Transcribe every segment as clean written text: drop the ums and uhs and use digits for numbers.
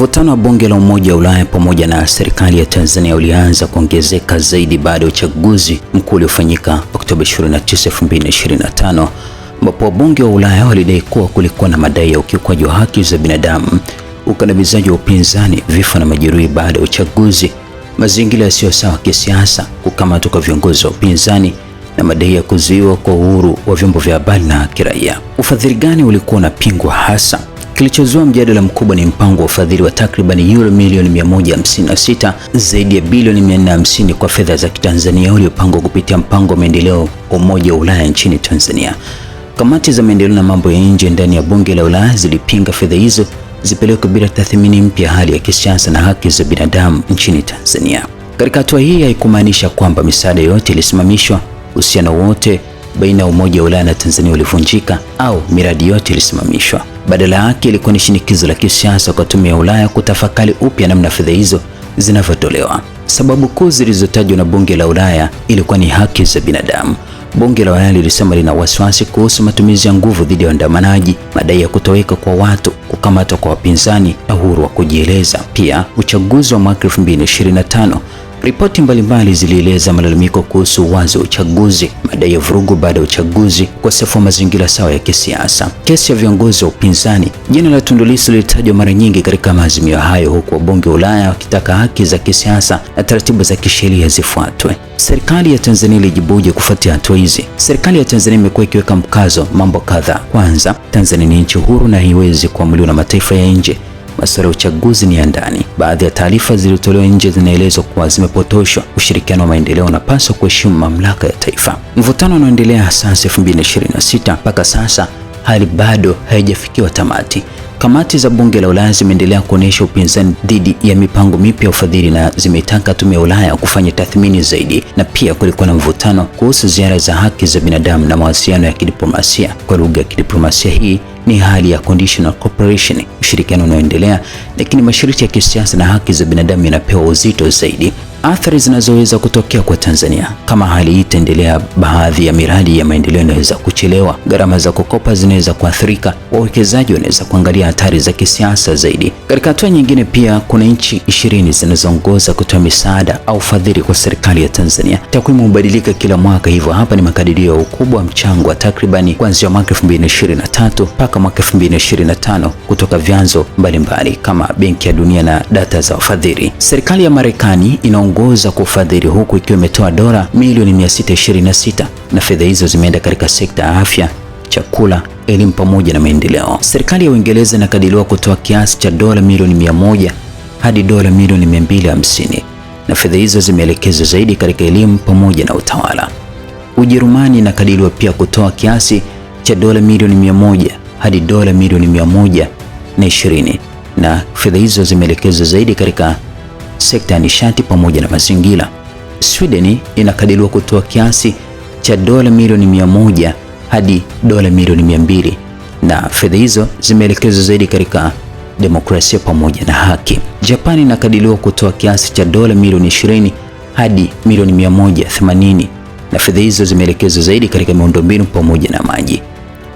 Mvutano wa bunge la Umoja wa Ulaya pamoja na serikali ya Tanzania ulianza kuongezeka zaidi baada ya uchaguzi mkuu uliofanyika Oktoba 29, 2025, ambapo wabunge wa Ulaya walidai kuwa kulikuwa na madai ya ukiukwaji wa haki za binadamu, ukandamizaji wa upinzani, vifo na majeruhi baada ya uchaguzi, mazingira yasiyo sawa kisiasa, kukamatwa kwa viongozi wa upinzani na madai ya kuzuiwa kwa uhuru wa vyombo vya habari na kiraia. Ufadhili gani ulikuwa unapingwa hasa? Kilichozua mjadala mkubwa ni mpango wa ufadhili wa takriban euro milioni 156, zaidi ya bilioni 450 kwa fedha za Kitanzania uliopangwa kupitia mpango wa maendeleo wa Umoja wa Ulaya nchini Tanzania. Kamati za maendeleo na mambo ya nje ndani ya bunge la Ulaya zilipinga fedha hizo zipelekwe bila tathmini mpya hali ya kisiasa na haki za binadamu nchini Tanzania. Katika hatua hii haikumaanisha kwamba misaada yote ilisimamishwa, uhusiano wote baina ya Umoja wa Ulaya na Tanzania ulivunjika au miradi yote ilisimamishwa. Badala yake ilikuwa ni shinikizo la kisiasa kwa Tume ya Ulaya kutafakari upya namna fedha hizo zinavyotolewa. Sababu kuu zilizotajwa na bunge la Ulaya ilikuwa ni haki za binadamu. Bunge la Ulaya lilisema lina wasiwasi kuhusu matumizi ya nguvu dhidi ya waandamanaji, madai ya kutoweka kwa watu, kukamatwa kwa wapinzani na uhuru wa kujieleza. Pia uchaguzi wa mwaka 2025. Ripoti mbalimbali zilieleza malalamiko kuhusu uwazi wa uchaguzi, madai ya vurugu baada ya uchaguzi, ukosefu wa mazingira sawa ya kisiasa, kesi ya viongozi wa upinzani. Jina la Tundu Lissu lilitajwa mara nyingi katika maazimio hayo, huku wabunge wa Ulaya wakitaka haki za kisiasa na taratibu za kisheria zifuatwe. Serikali ya Tanzania ilijibuje kufuatia hatua hizi? Serikali ya Tanzania imekuwa ikiweka mkazo mambo kadhaa. Kwanza, Tanzania ni nchi huru na haiwezi kuamuliwa na mataifa ya nje. Masuala ya uchaguzi ni ya ndani. Baadhi ya taarifa zilizotolewa nje zinaelezwa kuwa zimepotoshwa. Ushirikiano wa maendeleo unapaswa kuheshimu mamlaka ya taifa. Mvutano unaendelea sasa 2026. Mpaka sasa hali bado haijafikiwa tamati. Kamati za bunge la Ulaya zimeendelea kuonyesha upinzani dhidi ya mipango mipya ya ufadhili na zimetaka Tume ya Ulaya kufanya tathmini zaidi. Na pia kulikuwa na mvutano kuhusu ziara za haki za binadamu na mawasiliano ya kidiplomasia. Kwa lugha ya kidiplomasia, hii ni hali ya conditional cooperation, ushirikiano unaoendelea, lakini masharti ya kisiasa na haki za binadamu yanapewa uzito zaidi. Athari zinazoweza kutokea kwa Tanzania: kama hali hii itaendelea, baadhi ya miradi ya maendeleo inaweza kuchelewa, gharama za kukopa zinaweza kuathirika, wawekezaji wanaweza kuangalia hatari za kisiasa zaidi. Katika hatua nyingine, pia kuna nchi 20 zinazoongoza kutoa misaada au fadhili kwa serikali ya Tanzania. Takwimu hubadilika kila mwaka, hivyo hapa ni makadirio ya ukubwa wa mchango wa takribani kuanzia mwaka 2023 mpaka mwaka 2025 kutoka vyanzo mbalimbali kama Benki ya Dunia na data za wafadhili. Serikali ya Marekani inaongoza kwa ufadhili huku ikiwa imetoa dola milioni 626 na fedha hizo zimeenda katika sekta ya afya, chakula, elimu pamoja na maendeleo. Serikali ya Uingereza inakadiriwa kutoa kiasi cha dola milioni 100 hadi dola milioni 250 na fedha hizo zimeelekezwa zaidi katika elimu pamoja na utawala. Ujerumani inakadiriwa pia kutoa kiasi cha dola milioni 100 hadi dola milioni 120 na fedha hizo zimeelekezwa zaidi katika sekta ya nishati pamoja na mazingira. Sweden inakadiriwa kutoa kiasi cha dola milioni 100 hadi dola milioni 200 na fedha hizo zimeelekezwa zaidi katika demokrasia pamoja na haki. Japan inakadiriwa kutoa kiasi cha dola milioni 20 hadi milioni 180 na fedha hizo zimeelekezwa zaidi katika miundombinu pamoja na maji.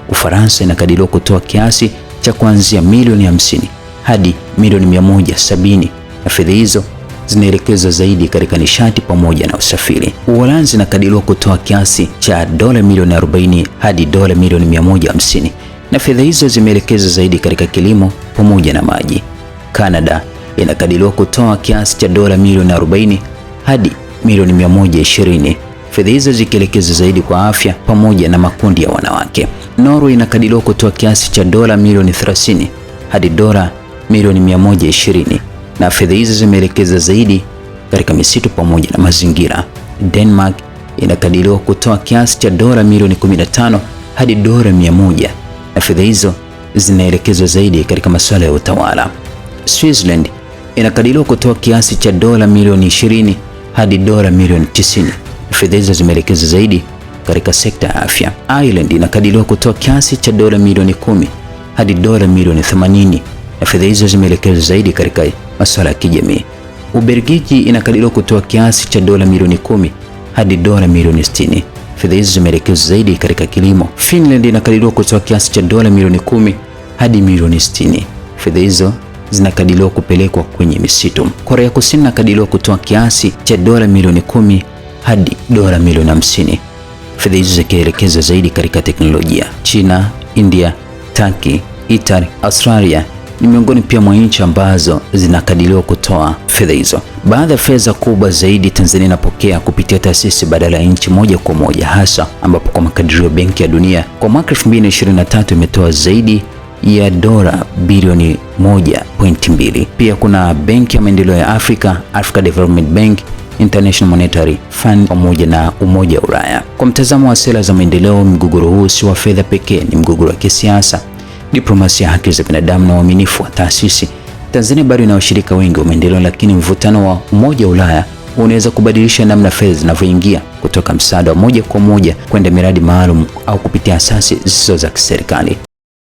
Ufaransa inakadiriwa kutoa kiasi cha kuanzia milioni 50 hadi milioni 170 na fedha hizo zinaelekezwa zaidi katika nishati pamoja na usafiri. Uholanzi inakadiriwa kutoa kiasi cha dola milioni 40 hadi dola milioni 150 na fedha hizo zimeelekezwa zaidi katika kilimo pamoja na maji. Canada inakadiriwa kutoa kiasi cha dola milioni 40 hadi milioni 120, fedha hizo zikielekezwa zaidi kwa afya pamoja na makundi ya wanawake. Norway inakadiriwa kutoa kiasi cha dola milioni 30 hadi dola milioni 120 na fedha hizo zimeelekezwa zaidi katika misitu pamoja na mazingira. Denmark inakadiriwa kutoa kiasi cha dola milioni 15 hadi dola 100 na fedha hizo zinaelekezwa zaidi katika masuala ya utawala. Switzerland inakadiriwa kutoa kiasi cha dola milioni 20 hadi dola milioni 90 na fedha hizo zimeelekezwa zaidi katika sekta ya afya. Ireland inakadiriwa kutoa kiasi cha dola milioni 10 hadi dola milioni 80 na fedha hizo zimeelekezwa zaidi katika masuala ya kijamii. Ubelgiji inakadiriwa kutoa kiasi cha dola milioni 10 hadi dola milioni 60. Fedha hizo zimeelekezwa zaidi katika kilimo. Finland inakadiriwa kutoa kiasi cha dola milioni 10 hadi milioni 60. Fedha hizo zinakadiriwa kupelekwa kwenye misitu. Korea Kusini inakadiriwa kutoa kiasi cha dola milioni 10 hadi dola milioni 50. Fedha hizo zikielekezwa zaidi katika teknolojia. China, India, Turkey, Italy, Australia ni miongoni pia mwa nchi ambazo zinakadiriwa kutoa fedha hizo. Baadhi ya fedha kubwa zaidi Tanzania inapokea kupitia taasisi badala ya nchi moja kwa moja, hasa ambapo kwa makadirio Benki ya Dunia kwa mwaka 2023 imetoa zaidi ya dola bilioni 1.2. Pia kuna Benki ya Maendeleo ya Afrika, Africa Development Bank, International Monetary Fund pamoja na Umoja wa Ulaya. Kwa mtazamo wa sera za maendeleo, mgogoro huu si wa fedha pekee, ni mgogoro wa kisiasa, diplomasia, haki za binadamu na uaminifu wa taasisi. Tanzania bado ina washirika wengi wa maendeleo, lakini mvutano wa Umoja wa Ulaya unaweza kubadilisha namna fedha zinavyoingia, kutoka msaada wa moja kwa moja kwenda miradi maalum au kupitia asasi zisizo za kiserikali.